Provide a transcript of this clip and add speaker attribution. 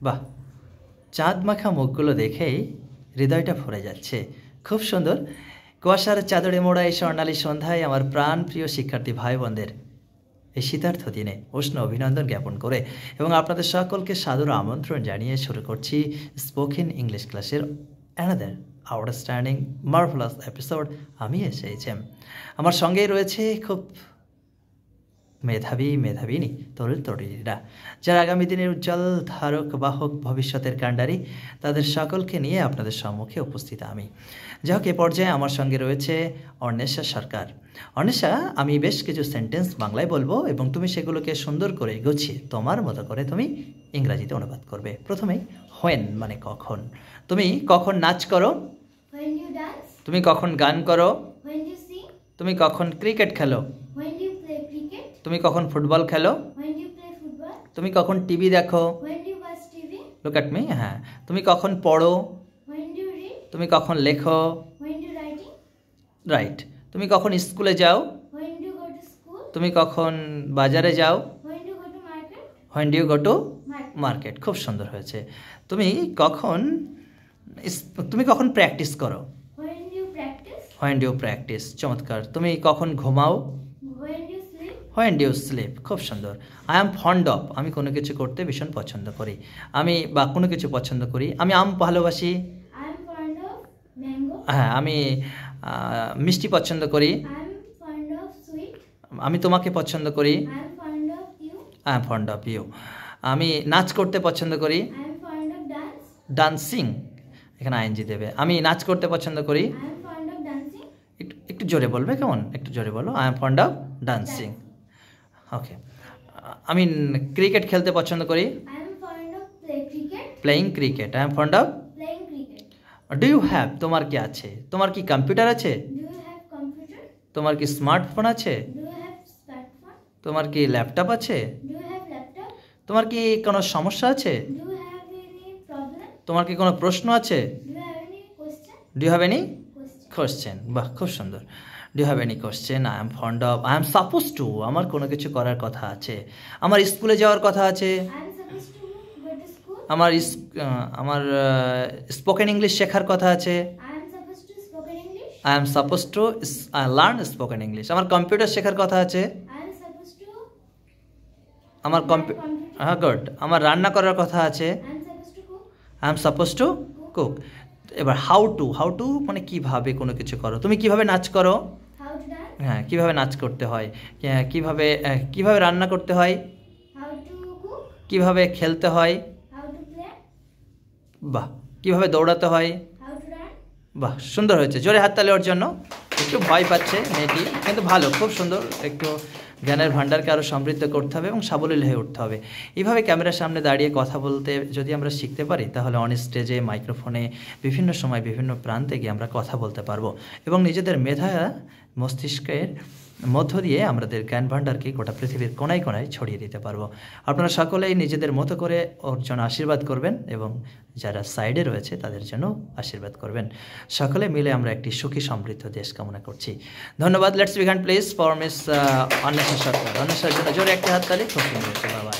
Speaker 1: বাহ, চাঁদ মাখা মুখগুলো দেখেই হৃদয়টা ভরে যাচ্ছে। খুব সুন্দর। কুয়াশার চাদরে মোড়া এই স্বর্ণালী সন্ধ্যায় আমার প্রাণ প্রিয় শিক্ষার্থী ভাই বোনদের এই শীতার্থ দিনে উষ্ণ অভিনন্দন জ্ঞাপন করে এবং আপনাদের সকলকে সাদর আমন্ত্রণ জানিয়ে শুরু করছি স্পোকেন ইংলিশ ক্লাসের অ্যানাদার আউটস্ট্যান্ডিং মার্ভেলাস এপিসোড। আমি এসেছি, আমার সঙ্গেই রয়েছে খুব মেধাবিনী তরুণীরা, যারা আগামী দিনের উজ্জ্বল ধারক বাহক ভবিষ্যতের কাণ্ডারি, তাদের সকলকে নিয়ে আপনাদের সম্মুখে উপস্থিত আমি। যাই হোক, এ পর্যায়ে আমার সঙ্গে রয়েছে অর্ণেশা সরকার। অর্ণেশা, আমি বেশ কিছু সেন্টেন্স বাংলায় বলবো এবং তুমি সেগুলোকে সুন্দর করে গুছিয়ে তোমার মতো করে তুমি ইংরাজিতে অনুবাদ করবে। প্রথমেই হোয়েন মানে কখন। তুমি কখন নাচ করো?
Speaker 2: When you dance.
Speaker 1: তুমি কখন গান করো?
Speaker 2: When you sing.
Speaker 1: তুমি কখন ক্রিকেট খেলো?
Speaker 2: When you play cricket.
Speaker 1: তুমি কখন ফুটবল খেলো?
Speaker 2: When you play football.
Speaker 1: তুমি কখন টিভি দেখো?
Speaker 2: When you watch TV.
Speaker 1: Look at me. হ্যাঁ, তুমি কখন পড়ো?
Speaker 2: When you read.
Speaker 1: তুমি কখন লেখো?
Speaker 2: When you writing.
Speaker 1: রাইট। তুমি কখন স্কুলে যাও?
Speaker 2: When you go to school.
Speaker 1: তুমি কখন বাজারে যাও?
Speaker 2: When you go to market.
Speaker 1: When do you go to
Speaker 2: Market.
Speaker 1: Market. খুব সুন্দর হয়েছে। তুমি কখন প্র্যাকটিস করো?
Speaker 2: When you practice.
Speaker 1: When do you practice. চমৎকার। তুমি কখন ঘুমাও?
Speaker 2: When you sleep.
Speaker 1: When do you sleep. খুব সুন্দর। আই অ্যাম ফন্ড অফ, আমি কোনো কিছু করতে ভীষণ পছন্দ করি। বা কোনো কিছু পছন্দ করি। আমি আম ভালোবাসি।
Speaker 2: I am fond of mango.
Speaker 1: হ্যাঁ, আমি মিষ্টি পছন্দ করি।
Speaker 2: I am fond of sweet.
Speaker 1: আমি তোমাকে পছন্দ করি।
Speaker 2: I am fond of you.
Speaker 1: I am fond of you. আমি নাচ করতে পছন্দ করি।
Speaker 2: I am fond of dance.
Speaker 1: Dancing, এখানে আইএনজি দেবে। আমি নাচ করতে পছন্দ করি।
Speaker 2: I am fond of dancing.
Speaker 1: একটু জোরে বলবে কেমন? একটু জোরে বলো। I am fond of dancing. Okay. আমি ক্রিকেট খেলতে পছন্দ করি।
Speaker 2: I am fond of play cricket.
Speaker 1: Playing cricket. I am fond of.
Speaker 2: Playing cricket.
Speaker 1: Do you have, তোমার কি আছে? তোমার কি কম্পিউটার আছে?
Speaker 2: Do you have computer?
Speaker 1: তোমার কি স্মার্টফোন আছে?
Speaker 2: Do you have smartphone?
Speaker 1: তোমার কি ল্যাপটপ আছে?
Speaker 2: Do you have laptop?
Speaker 1: তোমার কি কোনো সমস্যা আছে?
Speaker 2: Do you have any problem?
Speaker 1: তোমার কি কোনো প্রশ্ন আছে?
Speaker 2: Do you have any question?
Speaker 1: Do you have any
Speaker 2: Question.
Speaker 1: Question. বাহ, খুব সুন্দর। Do you have any question? I am fond of. I am suppose to, আমার কোনো কিছু করার কথা আছে। আমার স্কুলে যাওয়ার কথা আছে।
Speaker 2: I am supposed to go to school.
Speaker 1: আমার স্পোকেন ইংলিশ শেখার কথা আছে।
Speaker 2: I am supposed to spoken English.
Speaker 1: I am suppose to learn spoken English. আমার কম্পিউটার শেখার কথা আছে।
Speaker 2: I am supposed to
Speaker 1: আমার
Speaker 2: computer.
Speaker 1: হ্যাঁ, গুড। আমার রান্না করার কথা আছে।
Speaker 2: I am supposed to cook.
Speaker 1: I am suppose to cook. এবার হাউ টু মানে কিভাবে কোনো কিছু করো। তুমি কিভাবে নাচ করো?
Speaker 2: How to dance.
Speaker 1: হ্যাঁ, কিভাবে নাচ করতে হয়, কিভাবে রান্না করতে হয়,
Speaker 2: How to cook.
Speaker 1: কিভাবে খেলতে হয়,
Speaker 2: How to play.
Speaker 1: বাহ, কিভাবে দৌড়াতে হয়।
Speaker 2: How to run.
Speaker 1: বাহ, সুন্দর হয়েছে। জোরে হাততালি ওর জন্য। একটু ভয় পাচ্ছে মেয়েটি, কিন্তু ভালো, খুব সুন্দর। একটু জ্ঞানের ভাণ্ডারকে আরও সমৃদ্ধ করতে হবে এবং সাবলীল হয়ে উঠতে হবে। এইভাবে ক্যামেরার সামনে দাঁড়িয়ে কথা বলতে যদি আমরা শিখতে পারি, তাহলে অন স্টেজে, মাইক্রোফোনে, বিভিন্ন সময় বিভিন্ন প্রান্তে গিয়ে আমরা কথা বলতে পারবো এবং নিজেদের মেধা মস্তিষ্কের মধ্য দিয়ে আমাদের জ্ঞান ভাণ্ডারকে গোটা পৃথিবীর কোনায় কোনায় ছড়িয়ে দিতে পারবো। আপনারা সকলেই নিজেদের মতো করে ওর জন্য আশীর্বাদ করবেন এবং যারা সাইডে রয়েছে তাদের জন্য আশীর্বাদ করবেন। সকলে মিলে আমরা একটি সুখী সমৃদ্ধ দেশ কামনা করছি। ধন্যবাদ। Let's begin please for miss Anwesha Sarkar. অন্বেষার জন্য জোরে একটা হাততালি। খুব সুন্দর হয়েছে। বাবা।